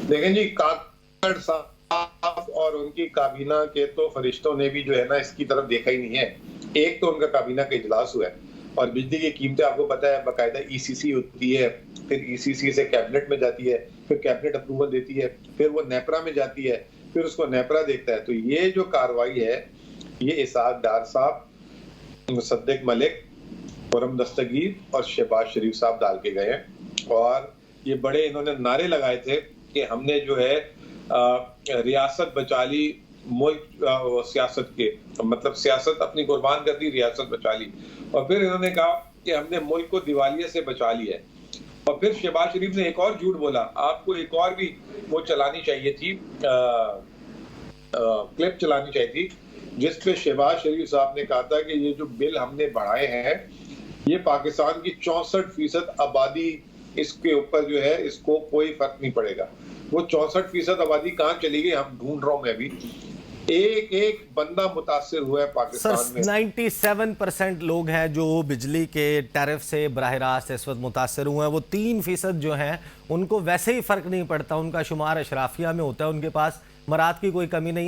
देखें जी, काकड़ साहब और उनकी काबीना के तो फरिश्तों ने भी जो है ना इसकी तरफ देखा ही नहीं है। एक तो उनका काबीना का इजलास हुआ है और बिजली की कीमतें आपको पता है बाकायदा ईसीसी होती है, फिर ईसीसी से कैबिनेट में जाती है, फिर कैबिनेट अप्रूवल देती है, फिर वो नेपरा में जाती है, फिर उसको नेपरा देखता है। तो ये जो कार्रवाई है, ये इसहाक डार साहब, मुसद्दिक मलिक, खुर्रम दस्तगीर और शहबाज शरीफ साहब डाल के गए हैं। और ये बड़े इन्होंने नारे लगाए थे कि हमने जो है रियासत बचा ली, मुल्क सियासत के मतलब सियासत अपनी कुर्बान कर दी, रियासत बचा ली। और फिर इन्होंने कहा कि हमने मुल्क को दिवालिये से बचा लिया है। और फिर शहबाज शरीफ ने एक और झूठ बोला, आपको एक और भी वो चलानी चाहिए थी, क्लिप चलानी चाहिए थी, जिस पे शहबाज शरीफ साहब ने कहा था कि ये जो बिल हमने बढ़ाए हैं, ये पाकिस्तान की 64% आबादी इसके ऊपर जो है इसको कोई फर्क नहीं पड़ेगा। वो 64% आबादी कहाँ चली गई, हम ढूंढ रहा हूं मैं भी। एक एक बंदा मुतासिर हुआ है पाकिस्तान में। 97% लोग हैं जो बिजली के टैरिफ से बराह रास्त इस वक्त मुतासर हुए हैं। वो 3% जो हैं उनको वैसे ही फ़र्क नहीं पड़ता, उनका शुमार अशराफिया में होता है, उनके पास मराद की कोई कमी नहीं है।